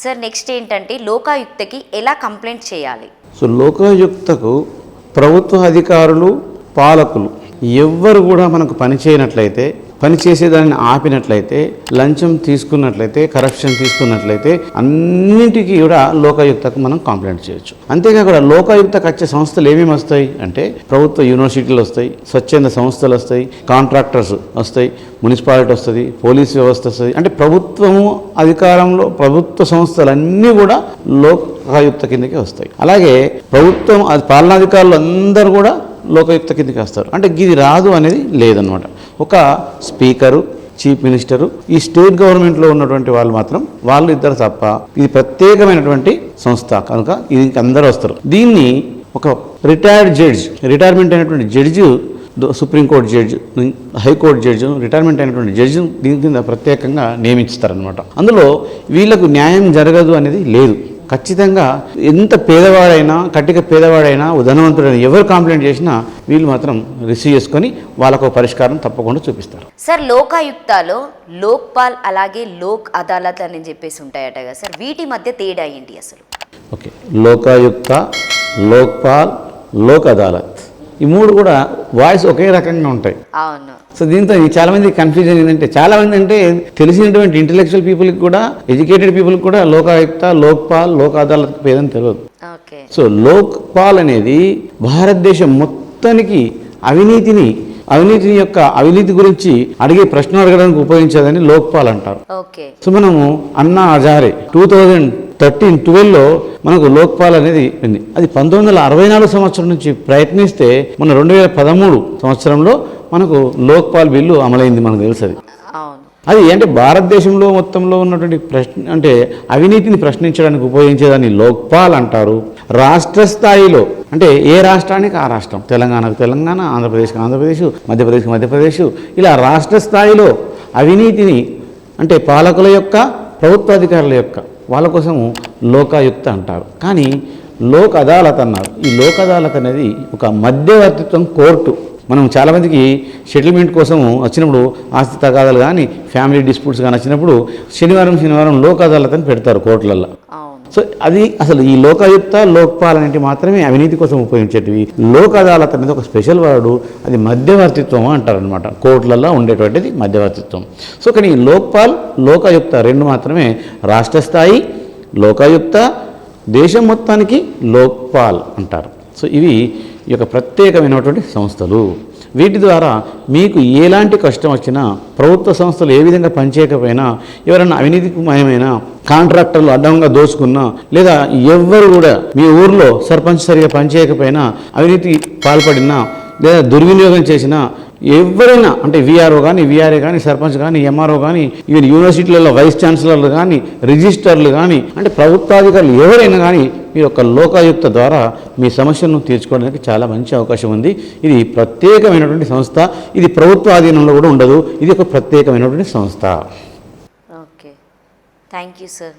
Sir next ఏంటంటే లోకాయుక్తకి ఎలా complaint చేయాలి? సో లోకాయుక్తకు ప్రభుత్వ అధికారులు, పాలకులు ఎవ్వరు కూడా మనకు పని చేయనట్లయితే, పని చేసేదాన్ని ఆపినట్లయితే, లంచం తీసుకున్నట్లయితే, కరప్షన్ తీసుకున్నట్లయితే అన్నింటికీ కూడా లోకాయుక్తకు మనం కంప్లైంట్ చేయొచ్చు. అంతేకాకుండా లోకాయుక్తకు వచ్చే సంస్థలు ఏమేమి వస్తాయి అంటే ప్రభుత్వ యూనివర్సిటీలు వస్తాయి, స్వచ్ఛంద సంస్థలు వస్తాయి, కాంట్రాక్టర్స్ వస్తాయి, మున్సిపాలిటీ వస్తుంది, పోలీస్ వ్యవస్థ వస్తుంది. అంటే ప్రభుత్వము అధికారంలో ప్రభుత్వ సంస్థలన్నీ కూడా లోకాయుక్త కిందకి వస్తాయి. అలాగే ప్రభుత్వం పాలనాధికారులు అందరూ కూడా లోకాయుక్త కిందకి వస్తారు. అంటే ఇది రాదు అనేది లేదనమాట. ఒక స్పీకరు, చీఫ్ మినిస్టరు, ఈ స్టేట్ గవర్నమెంట్లో ఉన్నటువంటి వాళ్ళు మాత్రం వాళ్ళు ఇద్దరు తప్ప ఇది ప్రత్యేకమైనటువంటి సంస్థ కనుక ఇది అందరూ వస్తారు. దీన్ని ఒక రిటైర్డ్ జడ్జ్, రిటైర్మెంట్ అయినటువంటి judge, supreme court judge, high court judge, retirement అయినటువంటి జడ్జి దీని కింద ప్రత్యేకంగా నియమిస్తారనమాట. అందులో వీళ్ళకు న్యాయం జరగదు అనేది లేదు. ఖచ్చితంగా ఎంత పేదవాడైనా, కట్టిక పేదవాడైనా, ధనవంతుడైనా ఎవరు కంప్లైంట్ చేసినా వీళ్ళు మాత్రం రిసీవ్ చేసుకొని వాళ్ళకు పరిష్కారం తప్పకుండా చూపిస్తారు. సార్ లోకాయుక్తలో లోక్పాల్ అలాగే లోక్ అదాలత్ అని చెప్పేసి ఉంటాయట కదా సార్, వీటి మధ్య తేడా ఏంటి అసలు? ఓకే, లోకాయుక్త, లోక్పాల్, లోక్ అదాలత్ ఈ మూడు కూడా వాయిస్ ఒకే రకంగా ఉంటాయి. అవును. సో దీంతో చాలా మంది కన్ఫ్యూజన్ ఏంటంటే, చాలా మంది అంటే తెలిసినటువంటి ఇంటెలెక్చువల్ పీపుల్కి కూడా, ఎడ్యుకేటెడ్ పీపుల్కి కూడా లోకాయుక్త, లోక్పాల్, లోక్ అదాలత్ పేదని తెలియదు. సో లోక్పాల్ అనేది భారతదేశం మొత్తానికి అవినీతి గురించి అడిగే ప్రశ్నలు అడగడానికి ఉపయోగించేదని లోక్పాల్ అంటారు. సో మనము అన్నా హజారే 2013-12లో మనకు లోక్పాల్ అనేది ఉంది. అది 1964 సంవత్సరం నుంచి ప్రయత్నిస్తే మన 2013 సంవత్సరంలో మనకు లోక్పాల్ బిల్లు అమలైంది. మనకు తెలుసు అది అంటే భారతదేశంలో మొత్తంలో ఉన్నటువంటి అంటే అవినీతిని ప్రశ్నించడానికి ఉపయోగించేదాన్ని లోక్పాల్ అంటారు. రాష్ట్ర స్థాయిలో అంటే ఏ రాష్ట్రానికి ఆ రాష్ట్రం, తెలంగాణకు తెలంగాణ, ఆంధ్రప్రదేశ్కి ఆంధ్రప్రదేశ్, మధ్యప్రదేశ్కి మధ్యప్రదేశ్, ఇలా రాష్ట్ర స్థాయిలో అవినీతిని అంటే పాలకుల యొక్క, ప్రభుత్వాధికారుల యొక్క వాళ్ళ కోసము లోకాయుక్త అంటారు. కానీ లోక్ అదాలత్ అన్నారు. ఈ లోక్ అదాలత్ అనేది ఒక మధ్యవర్తిత్వం కోర్టు. మనం చాలామందికి సెటిల్మెంట్ కోసం వచ్చినప్పుడు, ఆస్తి తగాదాలు కానీ ఫ్యామిలీ డిస్ప్యూట్స్ కానీ వచ్చినప్పుడు శనివారం లోక్ అదాలత్ అని పెడతారు కోర్టులలో. సో అది అసలు ఈ లోకాయుక్త, లోక్పాల్ అనేవి మాత్రమే అవినీతి కోసం ఉపయోగించేటివి. లోక్ అదాలత్ అనేది ఒక స్పెషల్ వర్డు, అది మధ్యవర్తిత్వం అంటారనమాట. కోర్టులలో ఉండేటువంటిది మధ్యవర్తిత్వం. సో కానీ లోక్పాల్, లోకాయుక్త రెండు మాత్రమే రాష్ట్ర స్థాయి లోకాయుక్త, దేశం మొత్తానికి లోక్పాల్ అంటారు. సో ఇవి ఈ యొక్క ప్రత్యేకమైనటువంటి సంస్థలు. వీటి ద్వారా మీకు ఎలాంటి కష్టం వచ్చినా, ప్రభుత్వ సంస్థలు ఏ విధంగా పనిచేయకపోయినా, ఎవరైనా అవినీతిమయమైన కాంట్రాక్టర్లు అడ్డంగా దోచుకున్నా, లేదా ఎవ్వరు కూడా మీ ఊర్లో సర్పంచ్ సరిగా పనిచేయకపోయినా, అవినీతి పాల్పడినా, లేదా దుర్వినియోగం చేసినా, ఎవరైనా అంటే విఆర్ఓ కానీ, విఆర్ఏ కానీ, సర్పంచ్ కానీ, ఎంఆర్ఓ కానీ, ఈవెన్ యూనివర్సిటీలలో వైస్ ఛాన్సలర్లు కానీ, రిజిస్టర్లు కానీ, అంటే ప్రభుత్వాధికారులు ఎవరైనా కానీ మీరు ఒక లోకాయుక్త ద్వారా మీ సమస్యలను తీర్చుకోవడానికి చాలా మంచి అవకాశం ఉంది. ఇది ప్రత్యేకమైనటువంటి సంస్థ. ఇది ప్రభుత్వ ఆధీనంలో కూడా ఉండదు. ఇది ఒక ప్రత్యేకమైనటువంటి సంస్థ. Okay, thank you sir.